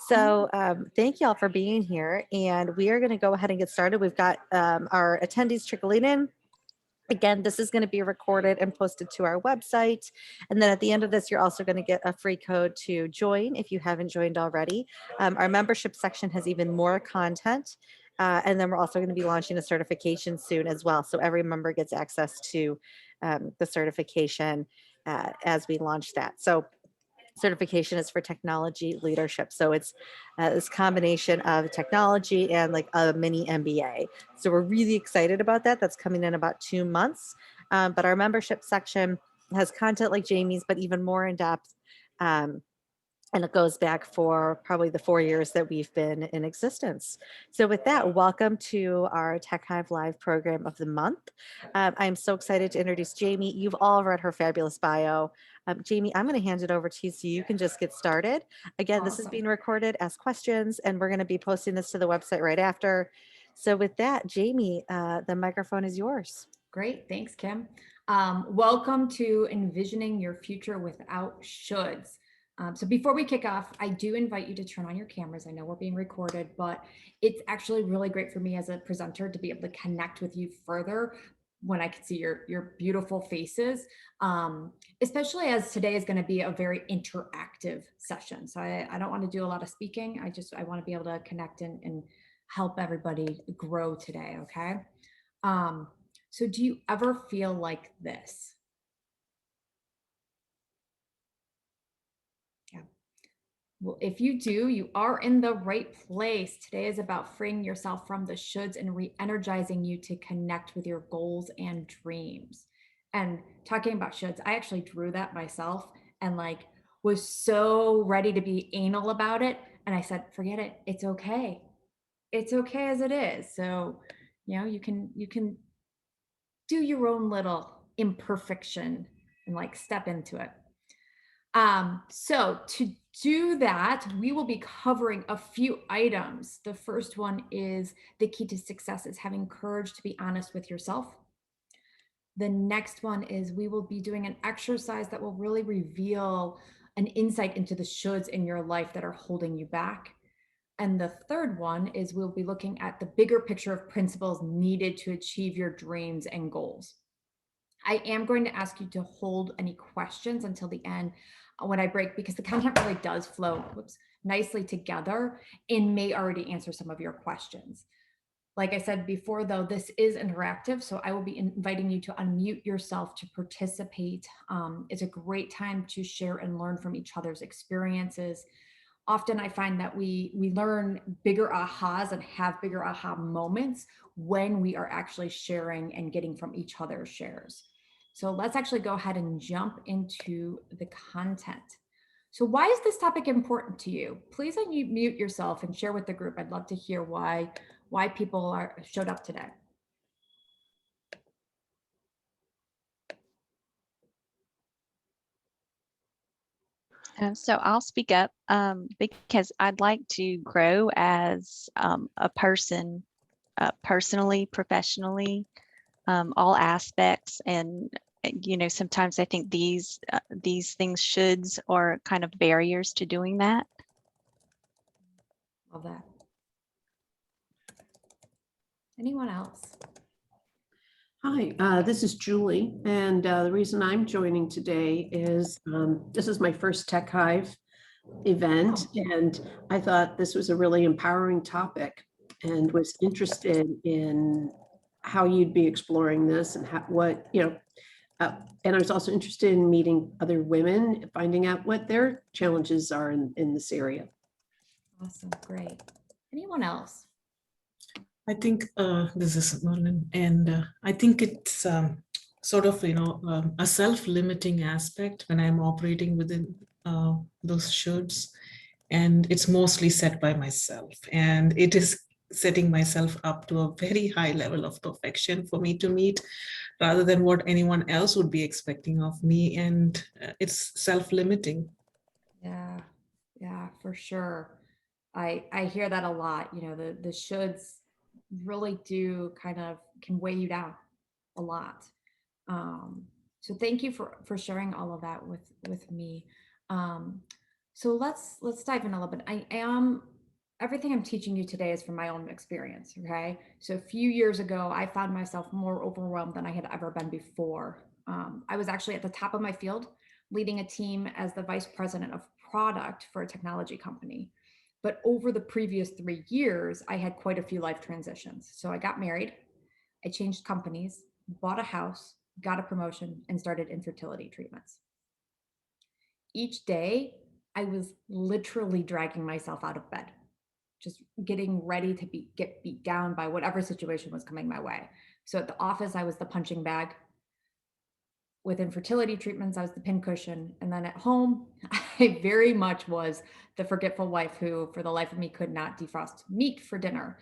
So thank you all for being here. And we are going to go ahead and get started. We've got our attendees trickling in. Again, this is going to be recorded and posted to our website. And then at the end of this, you're also going to get a free code to join if you haven't joined already. Our membership section has even more content. And then we're also going to be launching a certification soon as well. So every member gets access to the certification as we launch that. So certification is for technology leadership. So it's this combination of technology and like a mini MBA. So we're really excited about that. That's coming in about 2 months. But our membership section has content like Jamie's, but even more in depth. And it goes back for probably the 4 years that we've been in existence. So with that, welcome to our TecHive Live program of the month. I'm so excited to introduce Jamie. You've all read her fabulous bio. Jamie, I'm going to hand it over to you so you can just get started. Again, this is Awesome. being recorded, ask questions, and we're going to be posting this to the website right after. So with that, Jamie, the microphone is yours. Great. Thanks, Kim. Welcome to Envisioning Your Future Without Shoulds. So before we kick off, I do invite you to turn on your cameras. I know we're being recorded, but it's actually really great for me as a presenter to be able to connect with you further when I can see your beautiful faces, especially as today is going to be a very interactive session. So I don't want to do a lot of speaking. I want to be able to connect and help everybody grow today. Okay. So do you ever feel like this? Yeah. Well, if you do, you are in the right place. Today is about freeing yourself from the shoulds and re-energizing you to connect with your goals and dreams. And talking about shoulds, I actually drew that myself and like was so ready to be anal about it. And I said, forget it. It's okay. It's okay as it is. So, you can do your own little imperfection and like step into it. So to do that, we will be covering a few items. The first one is the key to success is having courage to be honest with yourself. The next one is we will be doing an exercise that will really reveal an insight into the shoulds in your life that are holding you back. And the third one is we'll be looking at the bigger picture of principles needed to achieve your dreams and goals. I am going to ask you to hold any questions until the end when I break, because the content really does flow nicely together and may already answer some of your questions. Like I said before, though, this is interactive, so I will be inviting you to unmute yourself to participate. It's a great time to share and learn from each other's experiences. Often I find that we learn bigger ahas and have bigger aha moments when we are actually sharing and getting from each other's shares. So let's actually go ahead and jump into the content. So why is this topic important to you? Please unmute yourself and share with the group. I'd love to hear why people showed up today. So I'll speak up because I'd like to grow as a person, personally, professionally, all aspects. And sometimes I think these things shoulds are kind of barriers to doing that. Love that. Anyone else? Hi, this is Julie, and the reason I'm joining today is this is my first TecHive event, and I thought this was a really empowering topic and was interested in how you'd be exploring this and and I was also interested in meeting other women, finding out what their challenges are in this area. Awesome, great. Anyone else? I think this is Merlin, and I think it's sort of, a self-limiting aspect when I'm operating within those shoulds, and it's mostly set by myself, and it is setting myself up to a very high level of perfection for me to meet rather than what anyone else would be expecting of me, and it's self-limiting. Yeah, for sure. I hear that a lot. The shoulds really do kind of can weigh you down a lot. So thank you for sharing all of that with me. So let's dive in a little bit. I am everything I'm teaching you today is from my own experience. Okay. So a few years ago, I found myself more overwhelmed than I had ever been before. I was actually at the top of my field, leading a team as the vice president of product for a technology company. But over the previous 3 years, I had quite a few life transitions. So I got married, I changed companies, bought a house, got a promotion, and started infertility treatments. Each day, I was literally dragging myself out of bed, just getting ready to get beat down by whatever situation was coming my way. So at the office, I was the punching bag. With infertility treatments, I was the pincushion. And then at home, I very much was the forgetful wife who, for the life of me, could not defrost meat for dinner.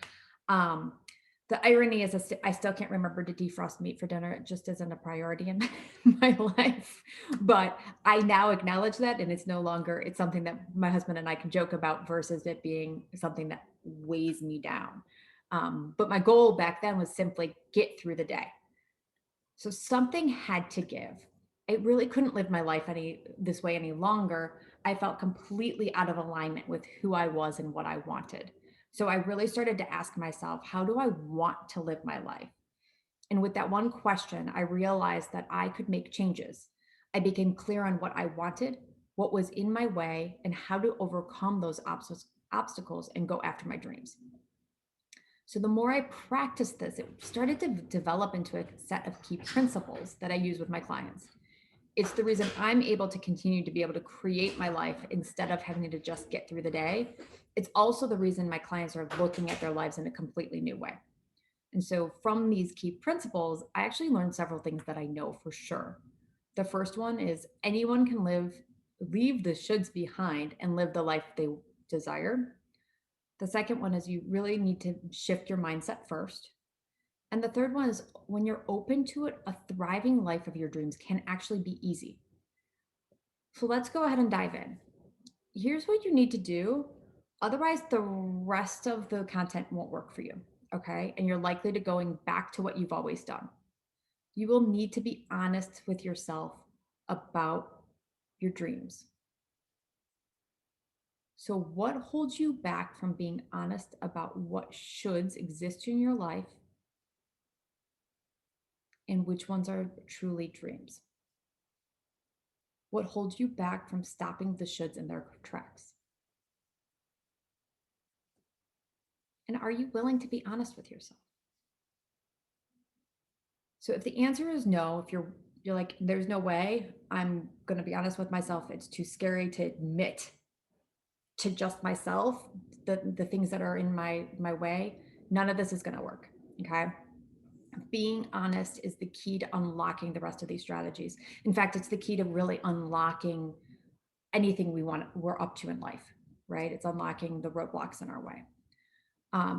Um, the irony is, I still can't remember to defrost meat for dinner. It just isn't a priority in my life. But I now acknowledge that, and it's no longer, it's something that my husband and I can joke about versus it being something that weighs me down. But my goal back then was simply get through the day. So something had to give. I really couldn't live my life this way any longer. I felt completely out of alignment with who I was and what I wanted. So I really started to ask myself, how do I want to live my life? And with that one question, I realized that I could make changes. I became clear on what I wanted, what was in my way, and how to overcome those obstacles and go after my dreams. So the more I practiced this, it started to develop into a set of key principles that I use with my clients. It's the reason I'm able to continue to be able to create my life instead of having to just get through the day. It's also the reason my clients are looking at their lives in a completely new way. And so from these key principles, I actually learned several things that I know for sure. The first one is anyone can leave the shoulds behind and live the life they desire. The second one is you really need to shift your mindset first. And the third one is when you're open to it, a thriving life of your dreams can actually be easy. So let's go ahead and dive in. Here's what you need to do. Otherwise, the rest of the content won't work for you. Okay. And you're likely to going back to what you've always done. You will need to be honest with yourself about your dreams. So, what holds you back from being honest about what shoulds exist in your life and which ones are truly dreams? What holds you back from stopping the shoulds in their tracks? And are you willing to be honest with yourself? So, if the answer is no, if you're like, there's no way I'm going to be honest with myself, it's too scary to admit to just myself the things that are in my way, none of this is going to work. Okay. Being honest is the key to unlocking the rest of these strategies. In fact, it's the key to really unlocking anything we're up to in life, right? It's unlocking the roadblocks in our way.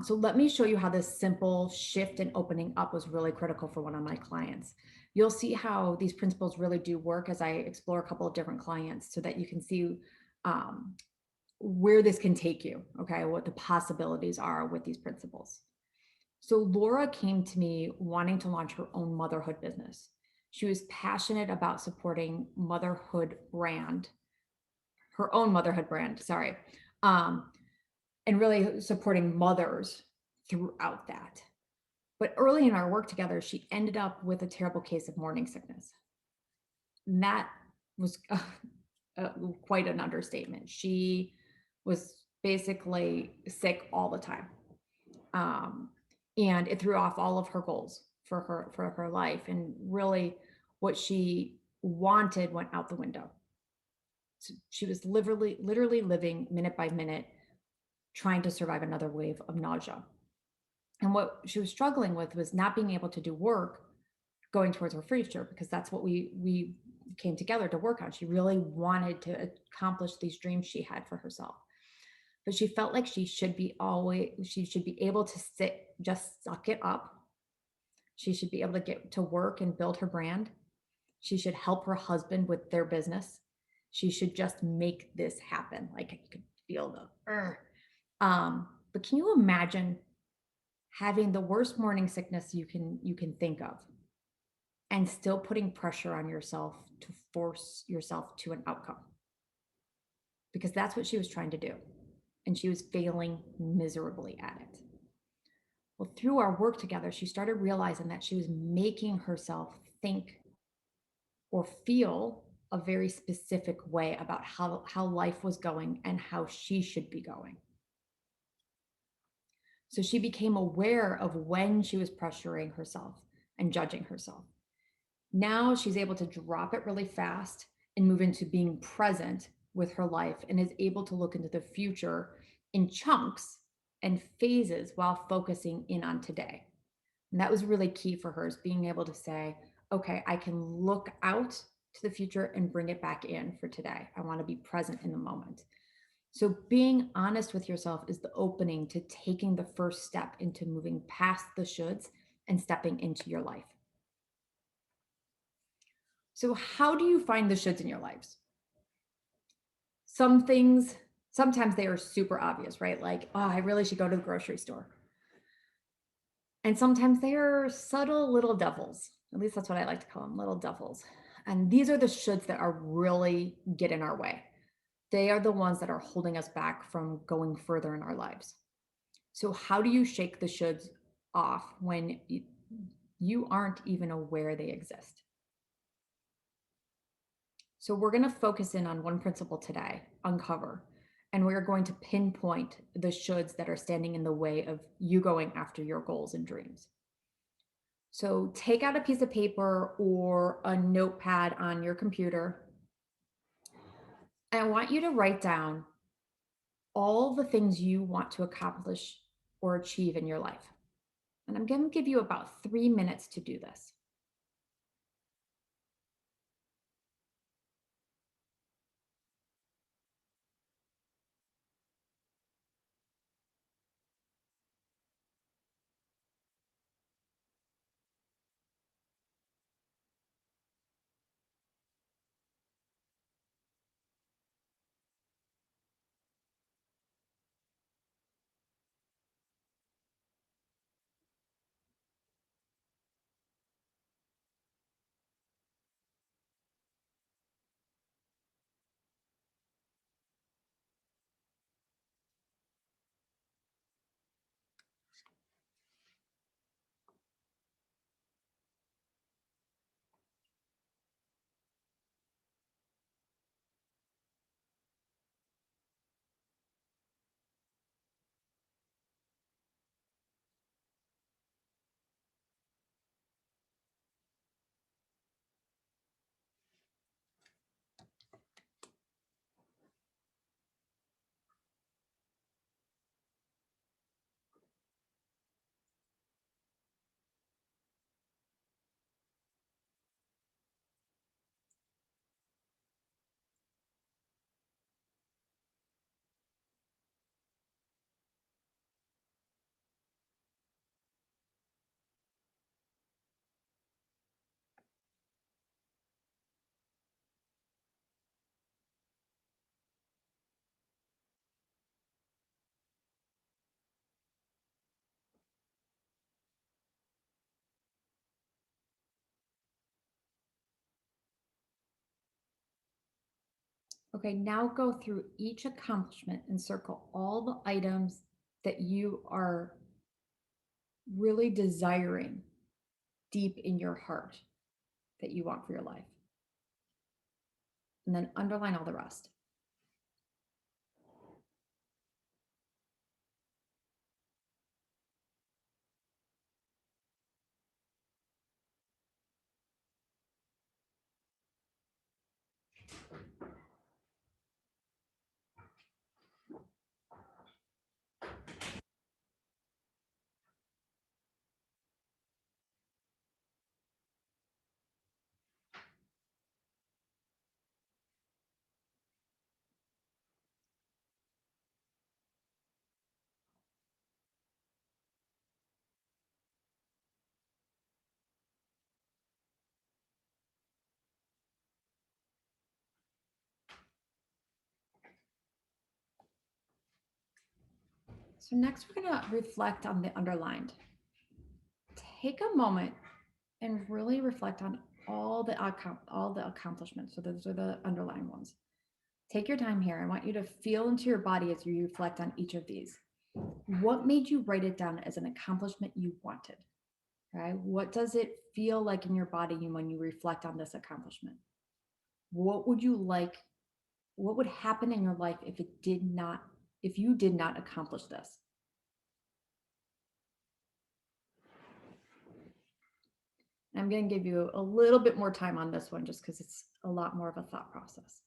So let me show you how this simple shift and opening up was really critical for one of my clients. You'll see how these principles really do work as I explore a couple of different clients so that you can see where this can take you, okay? What the possibilities are with these principles. So Laura came to me wanting to launch her own motherhood business. She was passionate about supporting her own motherhood brand, sorry, and really supporting mothers throughout that. But early in our work together, she ended up with a terrible case of morning sickness. And that was quite an understatement. She was basically sick all the time. And it threw off all of her goals for her life. And really what she wanted went out the window. So she was literally living minute by minute, trying to survive another wave of nausea. And what she was struggling with was not being able to do work going towards her future, because that's what we came together to work on. She really wanted to accomplish these dreams she had for herself. But she felt like she should be able to just suck it up. She should be able to get to work and build her brand. She should help her husband with their business. She should just make this happen. Like you could feel but can you imagine having the worst morning sickness you can think of and still putting pressure on yourself to force yourself to an outcome? because that's what she was trying to do. And she was failing miserably at it. Well, through our work together, she started realizing that she was making herself think or feel a very specific way about how life was going and how she should be going. So she became aware of when she was pressuring herself and judging herself. Now she's able to drop it really fast and move into being present with her life, and is able to look into the future in chunks and phases while focusing in on today. And that was really key for her, is being able to say, okay, I can look out to the future and bring it back in for today. I want to be present in the moment. So being honest with yourself is the opening to taking the first step into moving past the shoulds and stepping into your life. So how do you find the shoulds in your lives? Some things, sometimes they are super obvious, right? Like, oh, I really should go to the grocery store. And sometimes they are subtle little devils. At least that's what I like to call them, little devils. And these are the shoulds that are really get in our way. They are the ones that are holding us back from going further in our lives. So how do you shake the shoulds off when you aren't even aware they exist? So we're going to focus in on one principle today, uncover, and we're going to pinpoint the shoulds that are standing in the way of you going after your goals and dreams. So take out a piece of paper or a notepad on your computer. And I want you to write down all the things you want to accomplish or achieve in your life. And I'm going to give you about 3 minutes to do this. Okay, now go through each accomplishment and circle all the items that you are really desiring deep in your heart that you want for your life. And then underline all the rest. So next we're going to reflect on the underlined. Take a moment and really reflect on all the accomplishments. So those are the underlined ones. Take your time here. I want you to feel into your body as you reflect on each of these. What made you write it down as an accomplishment you wanted? Okay. What does it feel like in your body when you reflect on this accomplishment? What would you like? What would happen in your life if you did not accomplish this? I'm going to give you a little bit more time on this one just because it's a lot more of a thought process.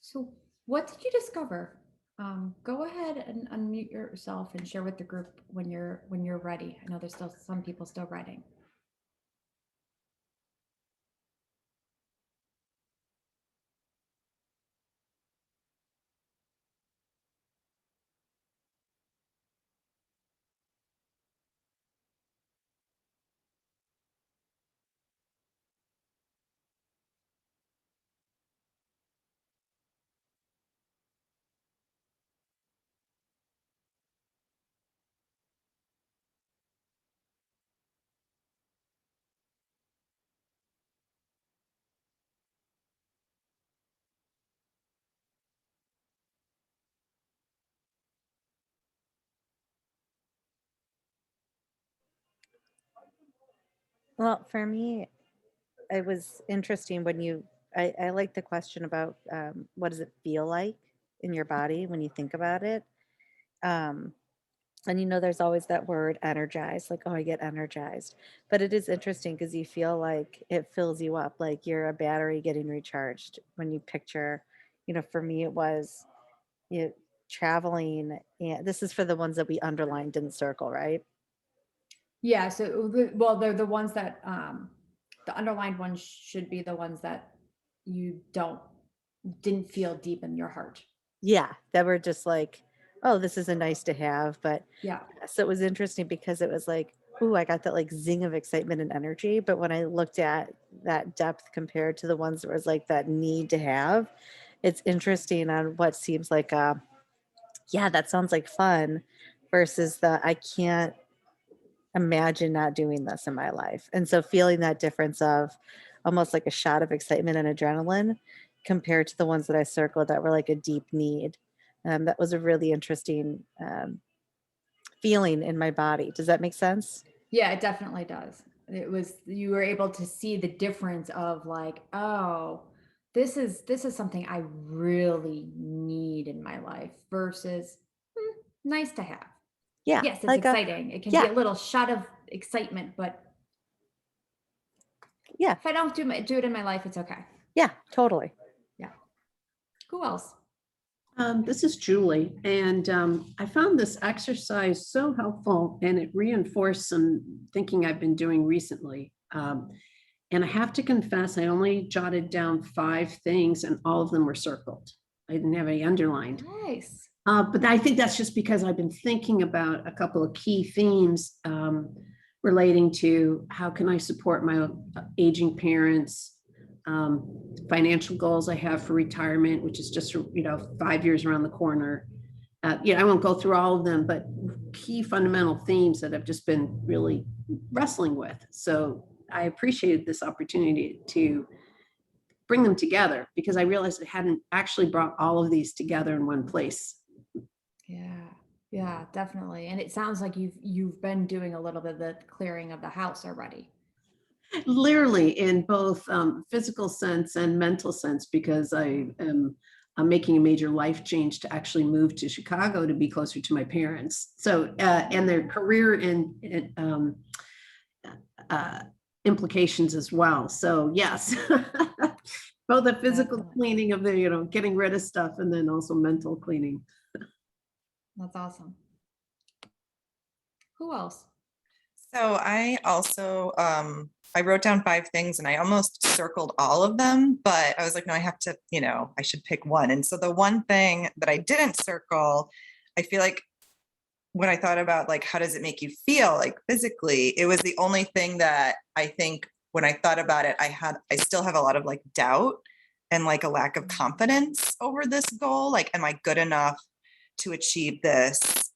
So what did you discover? Go ahead and unmute yourself and share with the group when you're ready. I know there's still some people still writing. Well, for me, it was interesting when I like the question about what does it feel like in your body when you think about it. Um, and there's always that word energized, like, oh, I get energized. But it is interesting because you feel like it fills you up, like you're a battery getting recharged when you picture, for me, it was you traveling. And this is for the ones that we underlined in the circle, right? Yeah, so well, they're the ones that the underlined ones should be the ones that you didn't feel deep in your heart. Yeah, that were just like, oh, this is a nice to have. But Yeah. so it was interesting because it was like, ooh, I got that like zing of excitement and energy. But when I looked at that depth compared to the ones that was like that need to have, it's interesting on what seems like yeah, that sounds like fun versus the I can't imagine not doing this in my life. And so feeling that difference of almost like a shot of excitement and adrenaline compared to the ones that I circled that were like a deep need. That was a really interesting feeling in my body. Does that make sense? Yeah, it definitely does. It was, you were able to see the difference of like, oh, this is something I really need in my life versus nice to have. Yeah. Yes, it's like a, exciting. It can be yeah. a little shot of excitement, but yeah. if I don't do it in my life, it's okay. Yeah, totally. Yeah. Who else? This is Julie, and I found this exercise so helpful, and it reinforced some thinking I've been doing recently. And I have to confess, I only jotted down 5 things, and all of them were circled. I didn't have any underlined. Nice. But I think that's just because I've been thinking about a couple of key themes relating to how can I support my aging parents, financial goals I have for retirement, which is just 5 years around the corner. I won't go through all of them, but key fundamental themes that I've just been really wrestling with. So I appreciated this opportunity to bring them together because I realized I hadn't actually brought all of these together in one place. Yeah, definitely. And it sounds like you've been doing a little bit of the clearing of the house already. Literally in both physical sense and mental sense, because I'm making a major life change to actually move to Chicago to be closer to my parents. So, and their career and implications as well. So yes, both the physical Definitely. cleaning of the, getting rid of stuff, and then also mental cleaning. That's awesome. Who else? So I also, I wrote down 5 things and I almost circled all of them, but I was like, no, I have to, I should pick one. And so the one thing that I didn't circle, I feel like when I thought about like, how does it make you feel like physically, it was the only thing that I think when I thought about it, I still have a lot of like doubt and like a lack of confidence over this goal. Like, am I good enough to achieve this?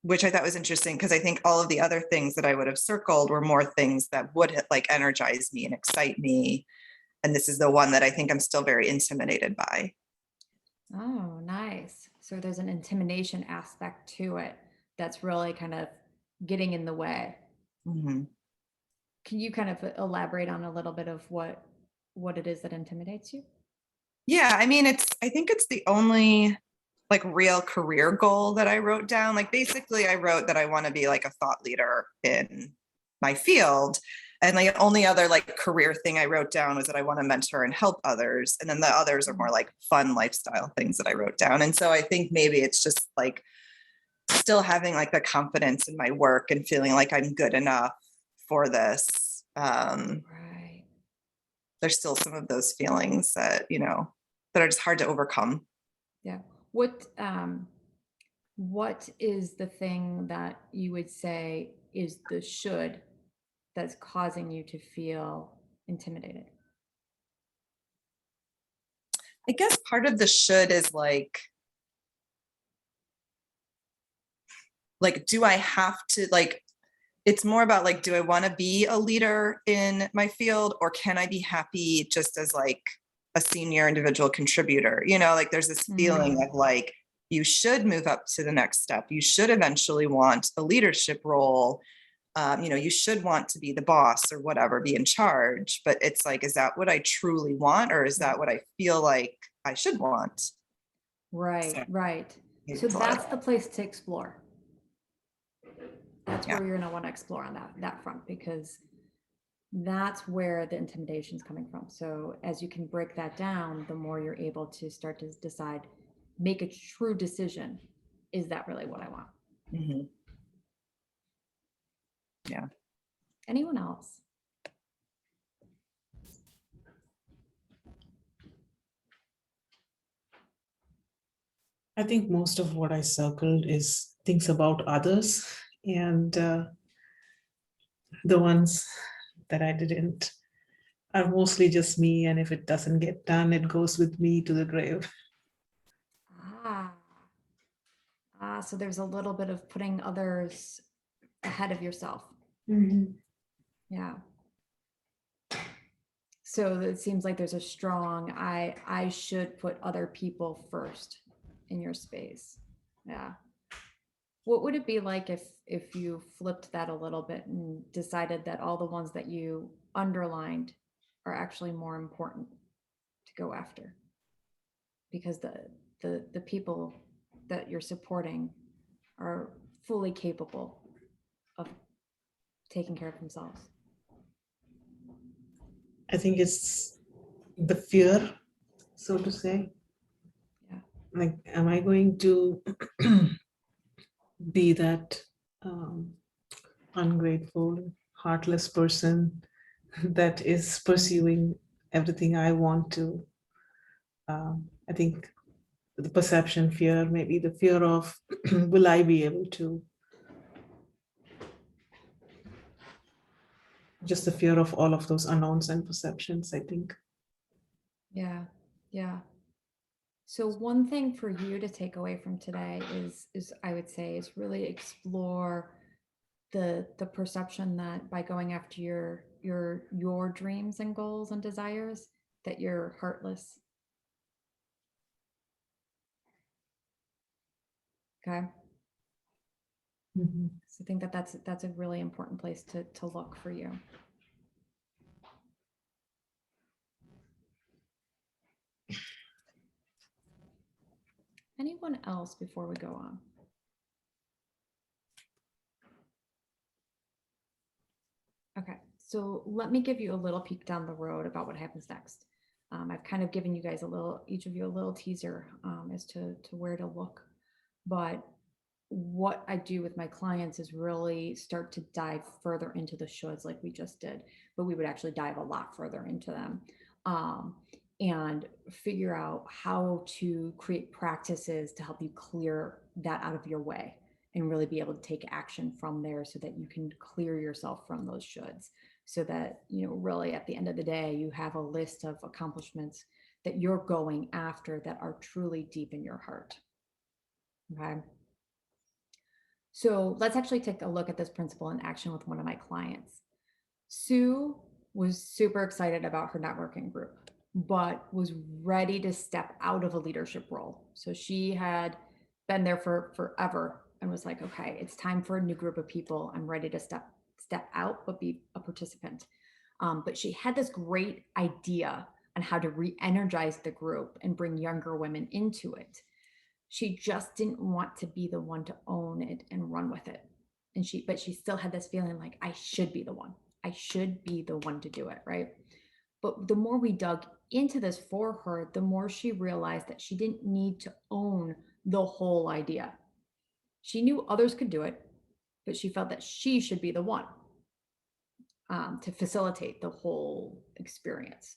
Which I thought was interesting because I think all of the other things that I would have circled were more things that would like energize me and excite me. And this is the one that I think I'm still very intimidated by. Oh, nice. So there's an intimidation aspect to it that's really kind of getting in the way. Mm-hmm. Can you kind of elaborate on a little bit of what it is that intimidates you? Yeah, I mean, I think it's the only like real career goal that I wrote down. Like basically I wrote that I want to be like a thought leader in my field. And the only other like career thing I wrote down was that I want to mentor and help others. And then the others are more like fun lifestyle things that I wrote down. And so I think maybe it's just like still having like the confidence in my work and feeling like I'm good enough for this. Right. There's still some of those feelings that, that are just hard to overcome. Yeah. What is the thing that you would say is the should that's causing you to feel intimidated? I guess part of the should is like, do I have to it's more about like, do I want to be a leader in my field or can I be happy just as like a senior individual contributor? Like there's this feeling of like, you should move up to the next step. You should eventually want a leadership role. You should want to be the boss or whatever, be in charge. But it's like, is that what I truly want? Or is that what I feel like I should want? Right, So, right. So that's the place to explore. That's where you're going to want to explore on that front, because that's where the intimidation is coming from. So as you can break that down, the more you're able to start to decide, make a true decision. Is that really what I want? Mm-hmm. Yeah. Anyone else? I think most of what I circled is things about others, and the ones that I didn't are mostly just me. And if it doesn't get done, it goes with me to the grave. So there's a little bit of putting others ahead of yourself. Mm-hmm. Yeah. So it seems like there's a strong I should put other people first in your space. Yeah. What would it be like if you flipped that a little bit and decided that all the ones that you underlined are actually more important to go after? Because the people that you're supporting are fully capable of taking care of themselves. I think it's the fear, so to say. Yeah. Like, am I going to be that ungrateful, heartless person that is pursuing everything I want to? I think the perception fear, maybe the fear of will I be able to? Just the fear of all of those unknowns and perceptions, I think. Yeah. Yeah. So one thing for you to take away from today is I would say is really explore the perception that by going after your dreams and goals and desires, that you're heartless. Okay. Mhm. So I think that that's a really important place to look for you. Anyone else before we go on? Okay, so let me give you a little peek down the road about what happens next. I've kind of given you guys each of you a little teaser as to where to look, but what I do with my clients is really start to dive further into the shoulds like we just did, but we would actually dive a lot further into them and figure out how to create practices to help you clear that out of your way and really be able to take action from there so that you can clear yourself from those shoulds, so that, you know, really at the end of the day, you have a list of accomplishments that you're going after that are truly deep in your heart. Okay. So let's actually take a look at this principle in action with one of my clients. Sue was super excited about her networking group, but was ready to step out of a leadership role. So she had been there for forever and was like, okay, it's time for a new group of people. I'm ready to step out, but be a participant. But she had this great idea on how to re-energize the group and bring younger women into it. She just didn't want to be the one to own it and run with it. But she still had this feeling like, I should be the one. I should be the one to do it, right? But the more we dug into this for her, the more she realized that she didn't need to own the whole idea. She knew others could do it, but she felt that she should be the one to facilitate the whole experience.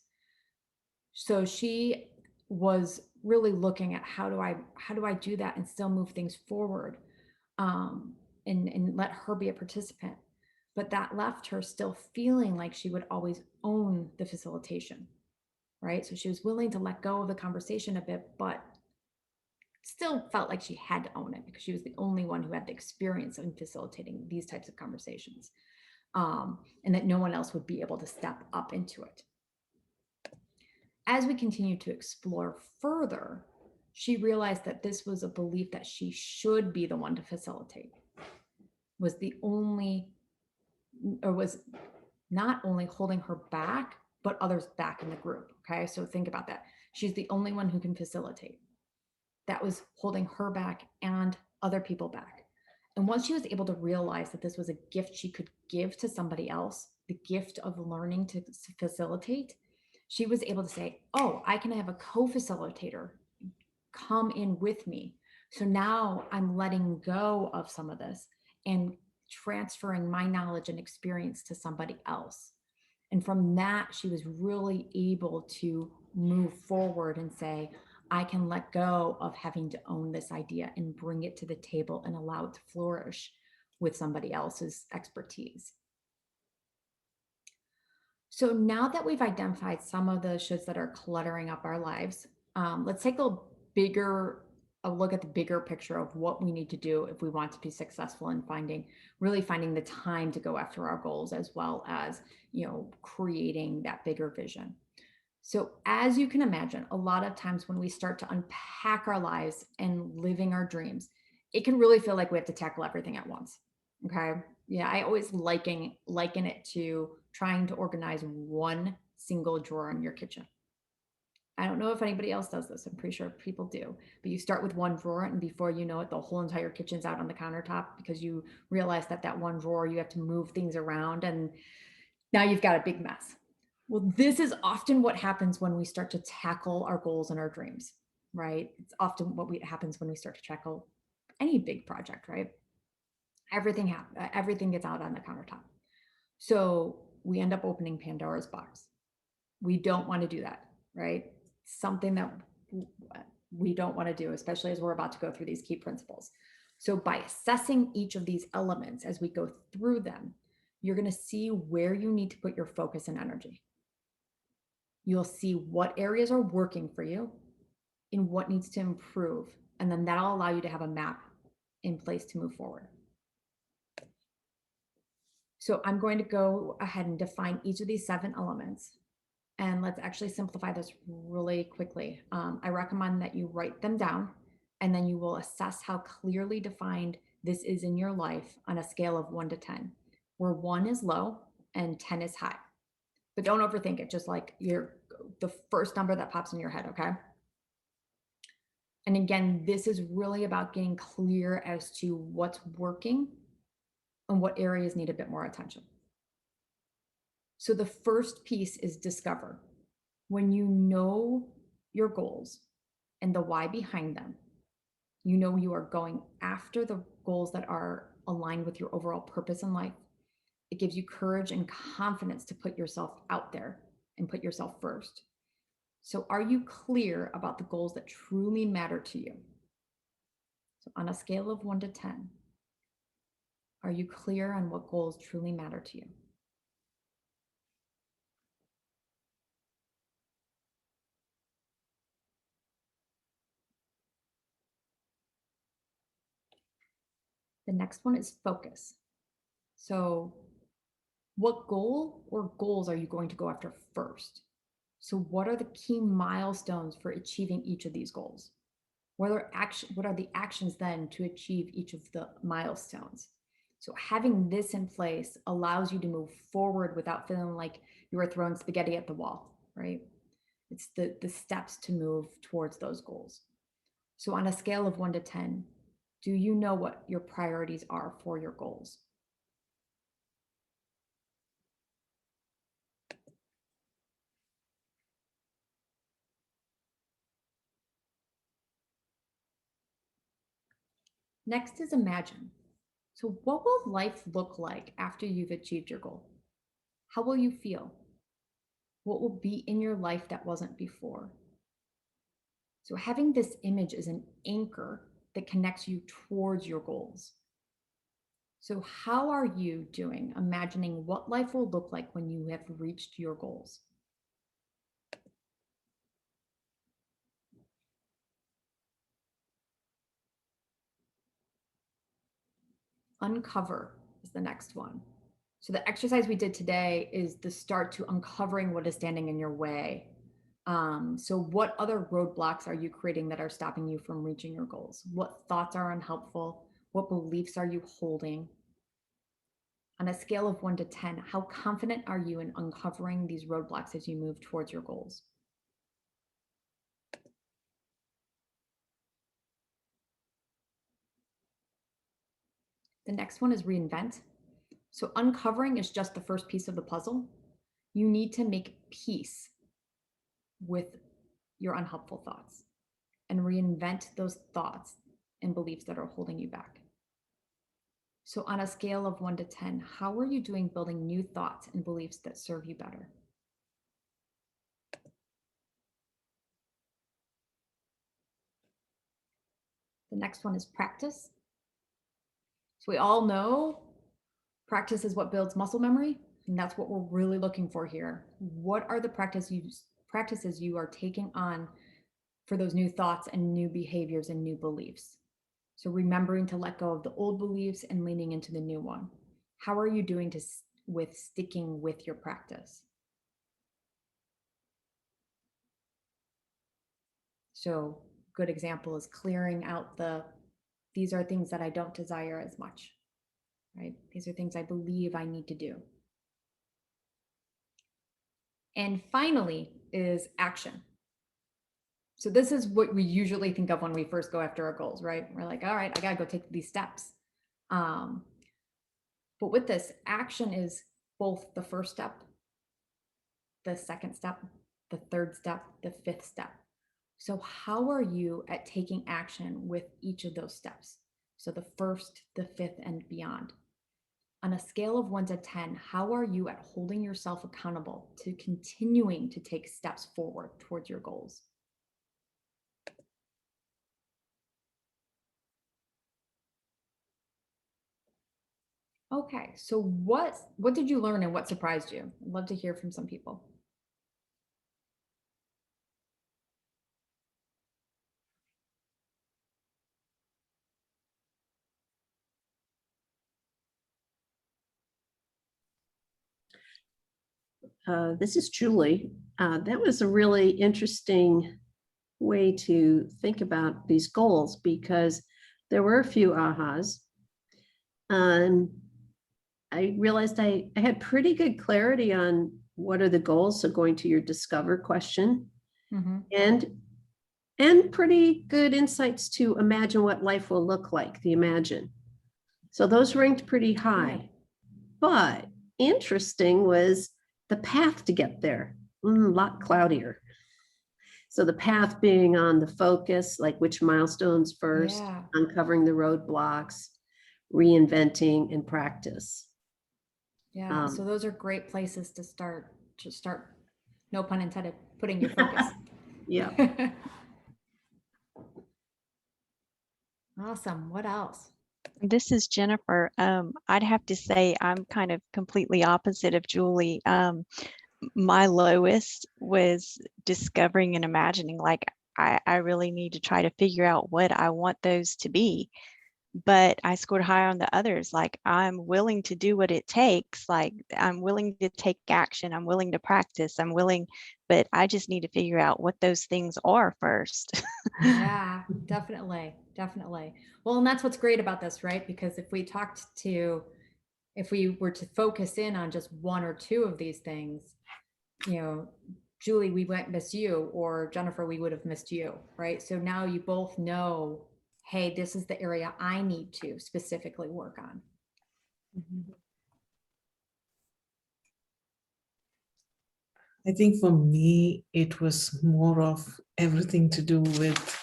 So she was really looking at how do I do that and still move things forward, and let her be a participant. But that left her still feeling like she would always own the facilitation, right? So she was willing to let go of the conversation a bit, but still felt like she had to own it because she was the only one who had the experience in facilitating these types of conversations, and that no one else would be able to step up into it. As we continue to explore further, she realized that this was a belief that she should be the one to facilitate, was not only holding her back, but others back in the group. Okay, so think about that. She's the only one who can facilitate. That was holding her back and other people back. And once she was able to realize that this was a gift she could give to somebody else, the gift of learning to facilitate, she was able to say, oh, I can have a co-facilitator come in with me. So now I'm letting go of some of this and transferring my knowledge and experience to somebody else. And from that, she was really able to move forward and say, I can let go of having to own this idea and bring it to the table and allow it to flourish with somebody else's expertise. So now that we've identified some of the shoulds that are cluttering up our lives, let's take a look at the bigger picture of what we need to do if we want to be successful in really finding the time to go after our goals, as well as, you know, creating that bigger vision. So as you can imagine, a lot of times when we start to unpack our lives and living our dreams, it can really feel like we have to tackle everything at once. Okay. Yeah, I always liken it to trying to organize one single drawer in your kitchen. I don't know if anybody else does this. I'm pretty sure people do. But you start with one drawer, and before you know it, the whole entire kitchen's out on the countertop because you realize that that one drawer, you have to move things around, and now you've got a big mess. Well, this is often what happens when we start to tackle our goals and our dreams, right? It's often what happens when we start to tackle any big project, right? Everything gets out on the countertop. So we end up opening Pandora's box. We don't want to do that, right? Something that we don't want to do, especially as we're about to go through these key principles. So by assessing each of these elements as we go through them, you're going to see where you need to put your focus and energy. You'll see what areas are working for you and what needs to improve. And then that'll allow you to have a map in place to move forward. So I'm going to go ahead and define each of these 7 elements. And let's actually simplify this really quickly. I recommend that you write them down, and then you will assess how clearly defined this is in your life on a scale of 1 to 10, where 1 is low and 10 is high. But don't overthink it, just like the first number that pops in your head, okay? And again, this is really about getting clear as to what's working and what areas need a bit more attention. So the first piece is discover. When you know your goals and the why behind them, you know you are going after the goals that are aligned with your overall purpose in life. It gives you courage and confidence to put yourself out there and put yourself first. So are you clear about the goals that truly matter to you? So on a scale of 1 to 10, are you clear on what goals truly matter to you? The next one is focus. So what goal or goals are you going to go after first? So what are the key milestones for achieving each of these goals? What are the actions then to achieve each of the milestones? So having this in place allows you to move forward without feeling like you are throwing spaghetti at the wall, right? It's the steps to move towards those goals. So on a scale of 1 to 10, do you know what your priorities are for your goals? Next is imagine. So what will life look like after you've achieved your goal? How will you feel? What will be in your life that wasn't before? So having this image is an anchor that connects you towards your goals. So how are you doing imagining what life will look like when you have reached your goals? Uncover is the next one. So the exercise we did today is the start to uncovering what is standing in your way. So what other roadblocks are you creating that are stopping you from reaching your goals? What thoughts are unhelpful? What beliefs are you holding? On a scale of 1 to 10, how confident are you in uncovering these roadblocks as you move towards your goals? The next one is reinvent. So uncovering is just the first piece of the puzzle. You need to make peace with your unhelpful thoughts and reinvent those thoughts and beliefs that are holding you back. So on a scale of 1 to 10, how are you doing building new thoughts and beliefs that serve you better? The next one is practice. So we all know practice is what builds muscle memory, and that's what we're really looking for here. What are the practices you are taking on for those new thoughts and new behaviors and new beliefs? So remembering to let go of the old beliefs and leaning into the new one. How are you doing with sticking with your practice? So good example is clearing out these are things that I don't desire as much, right? These are things I believe I need to do. And finally is action. So this is what we usually think of when we first go after our goals, right? We're like, all right, I gotta go take these steps. But with this, action is both the first step, the second step, the third step, the fifth step. So how are you at taking action with each of those steps? So the first, the fifth, and beyond. On a scale of 1 to 10, how are you at holding yourself accountable to continuing to take steps forward towards your goals? Okay, so what did you learn and what surprised you? I'd love to hear from some people. This is Julie. That was a really interesting way to think about these goals because there were a few ahas. I realized I had pretty good clarity on what are the goals. So going to your discover question and pretty good insights to imagine what life will look like, the imagine. So those ranked pretty high. But interesting was the path to get there, a lot cloudier. So the path being on the focus, like which milestones first, uncovering the roadblocks, reinventing and practice. Yeah, so those are great places to start, no pun intended, putting your focus. Yeah. Awesome. What else? This is Jennifer. I'd have to say I'm kind of completely opposite of Julie. My lowest was discovering and imagining, like I really need to try to figure out what I want those to be. But I scored high on the others. Like I'm willing to do what it takes. Like I'm willing to take action. I'm willing to practice. I'm willing, but I just need to figure out what those things are first. Yeah, definitely. Definitely. Well, and that's what's great about this, right? Because if we were to focus in on just one or two of these things, Julie, we might miss you, or Jennifer, we would have missed you, right? So now you both know, hey, this is the area I need to specifically work on. I think for me, it was more of everything to do with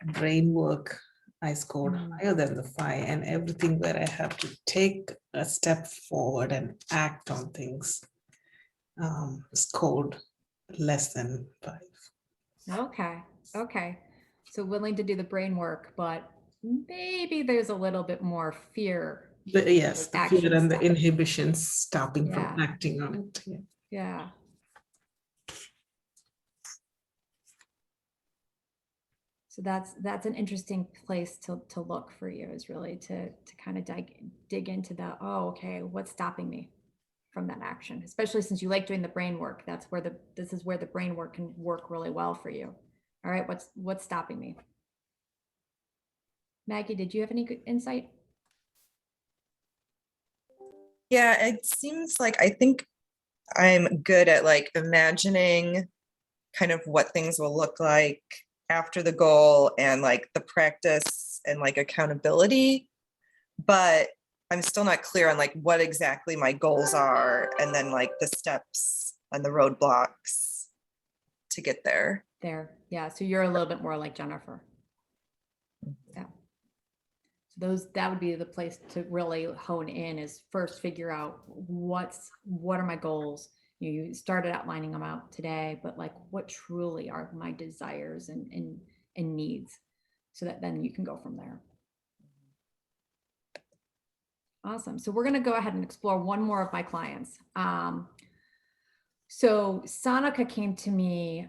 brain work. I scored higher than the 5, and everything where I have to take a step forward and act on things scored less than 5. Okay. So willing to do the brain work, but maybe there's a little bit more fear. Yes, the fear and the stuff. inhibitions stopping from acting on it. Yeah. So that's an interesting place to look for you, is really to kind of dig into the, oh, okay, what's stopping me from that action, especially since you like doing the brain work. That's where this is where the brain work can work really well for you. All right, what's stopping me? Maggie, did you have any good insight? Yeah, it seems like I think I'm good at like imagining kind of what things will look like after the goal and like the practice and like accountability, but I'm still not clear on like what exactly my goals are and then like the steps and the roadblocks to get there. Yeah, so you're a little bit more like Jennifer. Yeah. So that would be the place to really hone in, is first figure out what are my goals. You started outlining them out today, but like what truly are my desires and needs, so that then you can go from there. Awesome. So we're going to go ahead and explore one more of my clients. So Sanika came to me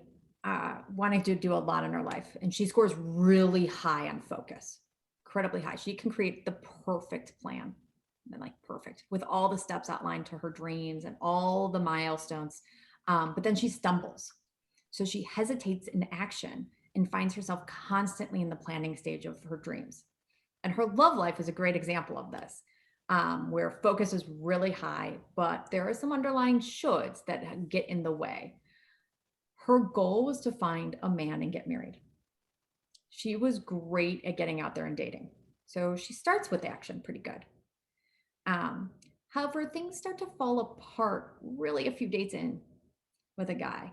wanting to do a lot in her life, and she scores really high on focus, incredibly high. She can create the perfect plan, and like perfect, with all the steps outlined to her dreams and all the milestones. But then she stumbles. So she hesitates in action and finds herself constantly in the planning stage of her dreams. And her love life is a great example of this, where focus is really high, but there are some underlying shoulds that get in the way. Her goal was to find a man and get married. She was great at getting out there and dating. So she starts with action pretty good. However, things start to fall apart really a few dates in with a guy.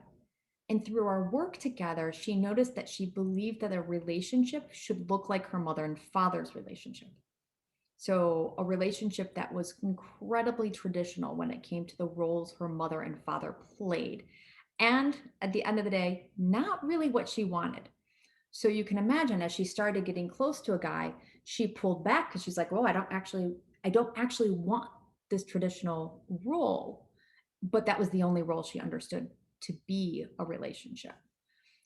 And through our work together, she noticed that she believed that a relationship should look like her mother and father's relationship. So a relationship that was incredibly traditional when it came to the roles her mother and father played. And at the end of the day, not really what she wanted. So you can imagine as she started getting close to a guy, she pulled back because she's like, well, I don't actually want this traditional role. But that was the only role she understood to be a relationship.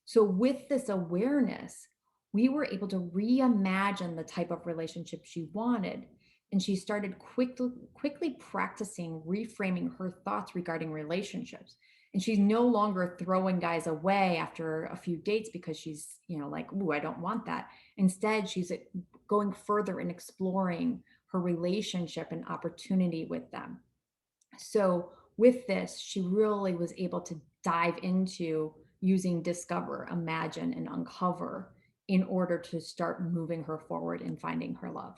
So with this awareness, we were able to reimagine the type of relationship she wanted. And she started quickly practicing reframing her thoughts regarding relationships. And she's no longer throwing guys away after a few dates because she's, like, ooh, I don't want that. Instead, she's going further and exploring her relationship and opportunity with them. So with this, she really was able to dive into using discover, imagine, and uncover in order to start moving her forward and finding her love.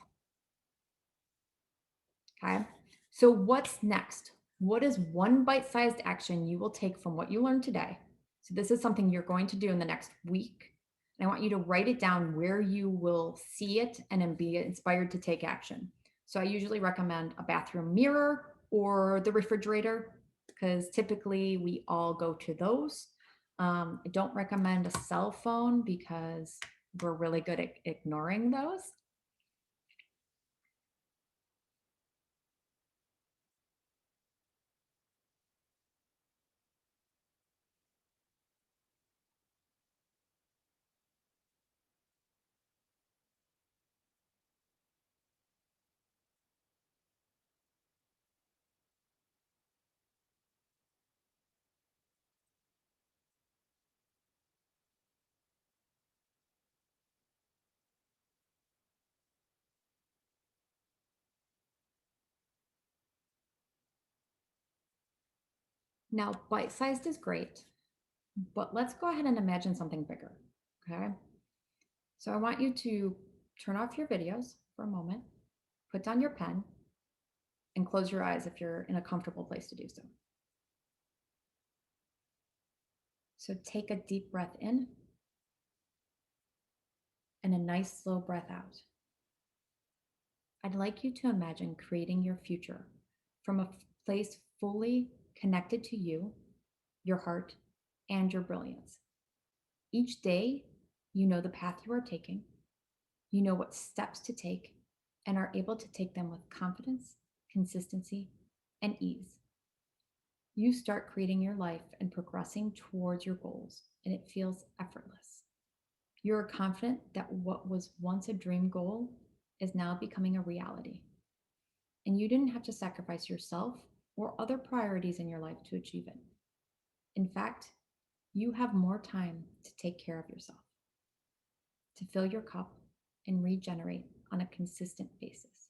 Okay, so what's next? What is one bite-sized action you will take from what you learned today? So this is something you're going to do in the next week. And I want you to write it down where you will see it and then be inspired to take action. So I usually recommend a bathroom mirror or the refrigerator, because typically we all go to those. I don't recommend a cell phone because we're really good at ignoring those. Now, bite-sized is great, but let's go ahead and imagine something bigger, okay? So I want you to turn off your videos for a moment, put down your pen, and close your eyes if you're in a comfortable place to do so. So take a deep breath in and a nice slow breath out. I'd like you to imagine creating your future from a place fully connected to you, your heart, and your brilliance. Each day, you know the path you are taking, you know what steps to take, and are able to take them with confidence, consistency, and ease. You start creating your life and progressing towards your goals, and it feels effortless. You're confident that what was once a dream goal is now becoming a reality. And you didn't have to sacrifice yourself or other priorities in your life to achieve it. In fact, you have more time to take care of yourself, to fill your cup and regenerate on a consistent basis.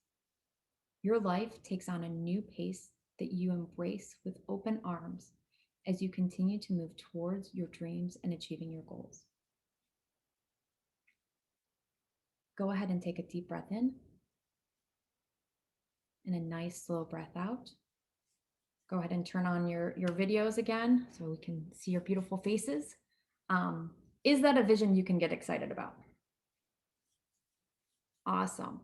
Your life takes on a new pace that you embrace with open arms as you continue to move towards your dreams and achieving your goals. Go ahead and take a deep breath in and a nice slow breath out. Go ahead and turn on your videos again so we can see your beautiful faces. Is that a vision you can get excited about? Awesome.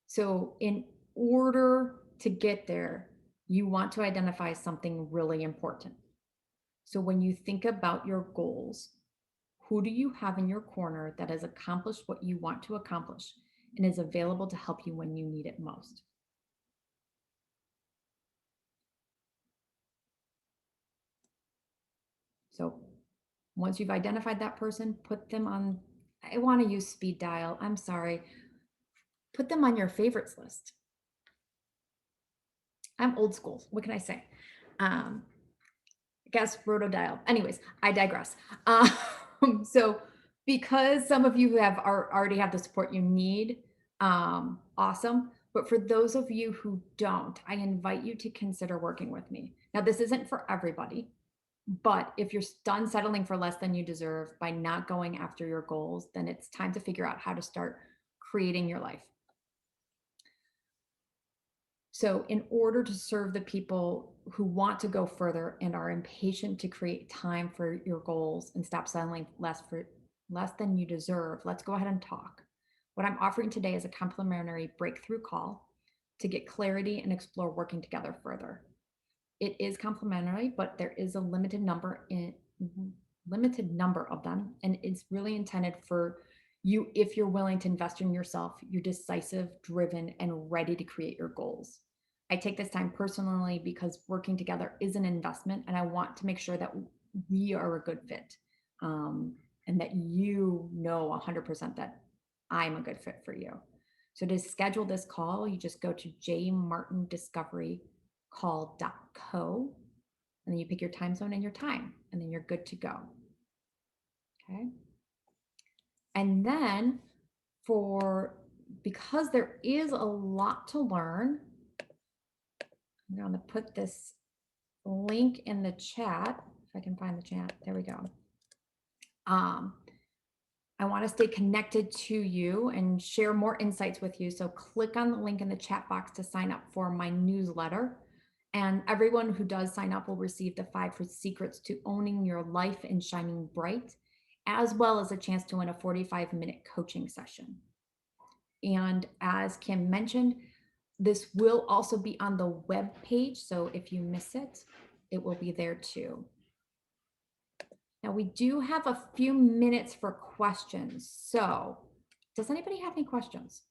So in order to get there, you want to identify something really important. So when you think about your goals, who do you have in your corner that has accomplished what you want to accomplish and is available to help you when you need it most? So once you've identified that person, put them on, I want to use speed dial, I'm sorry. Put them on your favorites list. I'm old school, what can I say? I guess rotodial. Anyways, I digress. So because some of you already have the support you need, awesome. But for those of you who don't, I invite you to consider working with me. Now, this isn't for everybody, but if you're done settling for less than you deserve by not going after your goals, then it's time to figure out how to start creating your life. So in order to serve the people who want to go further and are impatient to create time for your goals and stop settling for less than you deserve, let's go ahead and talk. What I'm offering today is a complimentary breakthrough call to get clarity and explore working together further. It is complimentary, but there is a limited number of them, and it's really intended for you if you're willing to invest in yourself, you're decisive, driven, and ready to create your goals. I take this time personally because working together is an investment, and I want to make sure that we are a good fit, and that you know 100% that I'm a good fit for you. So to schedule this call, you just go to jmartindiscoverycall.co, and then you pick your time zone and your time, and then you're good to go. Okay. And then because there is a lot to learn, I'm going to put this link in the chat. If I can find the chat, there we go. I want to stay connected to you and share more insights with you. So click on the link in the chat box to sign up for my newsletter. And everyone who does sign up will receive the 5 secrets to owning your life and shining bright, as well as a chance to win a 45-minute coaching session. And as Kim mentioned, this will also be on the web page. So if you miss it, it will be there too. Now we do have a few minutes for questions. So does anybody have any questions?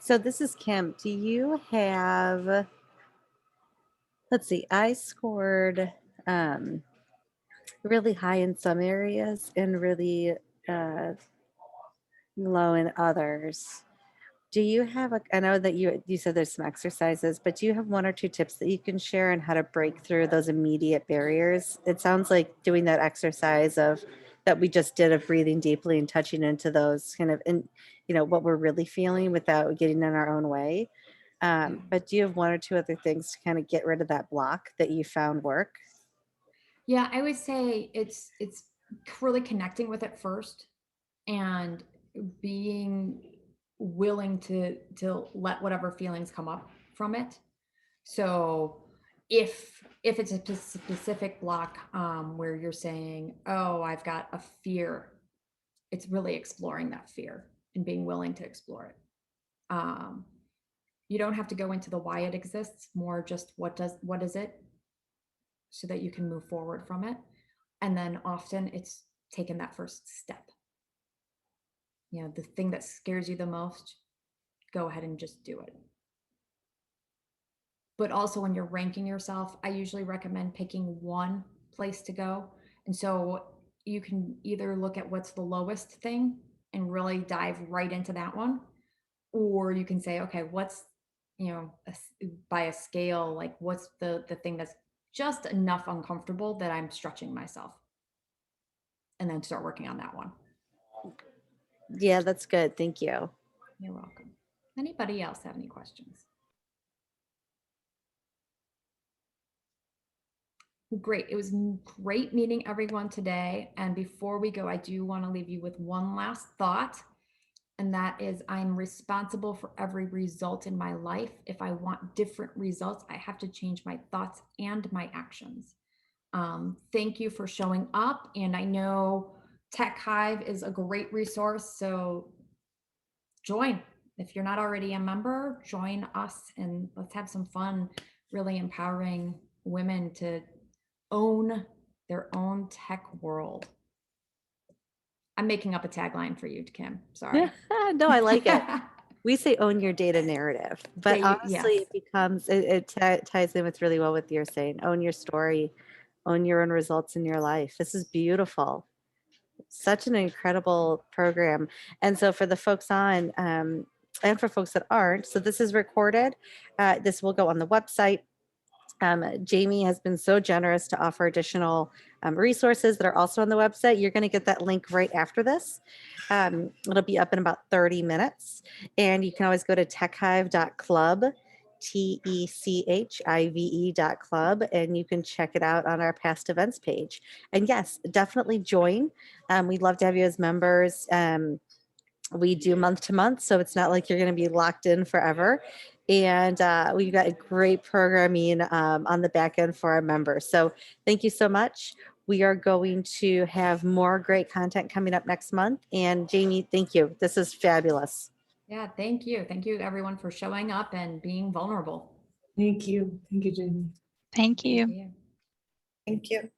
So this is Kim. Do you have, let's see, I scored really high in some areas and really low in others. Do you have I know that you said there's some exercises, but do you have 1 or 2 tips that you can share on how to break through those immediate barriers? It sounds like doing that exercise that we just did of breathing deeply and touching into those kind of, what we're really feeling without getting in our own way. But do you have 1 or 2 other things to kind of get rid of that block that you found work? Yeah, I would say it's really connecting with it first and being willing to let whatever feelings come up from it. So if it's a specific block where you're saying, oh, I've got a fear, it's really exploring that fear and being willing to explore it. You don't have to go into the why it exists, more just what is it, so that you can move forward from it. And then often it's taking that first step. The thing that scares you the most, go ahead and just do it. But also when you're ranking yourself, I usually recommend picking 1 place to go. And so you can either look at what's the lowest thing and really dive right into that one, or you can say, okay, what's, by a scale, like what's the thing that's just enough uncomfortable that I'm stretching myself, and then start working on that one. Yeah, that's good. Thank you. You're welcome. Anybody else have any questions? Great. It was great meeting everyone today. And before we go, I do want to leave you with one last thought. And that is, I'm responsible for every result in my life. If I want different results, I have to change my thoughts and my actions. Thank you for showing up. And I know TecHive is a great resource. So join. If you're not already a member, join us and let's have some fun, really empowering women to own their own tech world. I'm making up a tagline for you, Kim. Sorry. No, I like it. We say own your data narrative, but honestly, yes. it becomes, it ties in with really well with you're saying, own your story, own your own results in your life. This is beautiful. Such an incredible program. And so for the folks on, and for folks that aren't. So this is recorded. This will go on the website. Jamie has been so generous to offer additional resources that are also on the website. You're going to get that link right after this. It'll be up in about 30 minutes. And you can always go to techhive.club, TECHIVE.club, and you can check it out on our past events page. And yes, definitely join. We'd love to have you as members. We do month to month, so it's not like you're going to be locked in forever. And we've got a great programming on the back end for our members. So thank you so much. We are going to have more great content coming up next month. And Jamie, thank you. This is fabulous. Yeah, thank you. Thank you everyone for showing up and being vulnerable. Thank you. Thank you, Jamie. Thank you. Thank you. Thank you.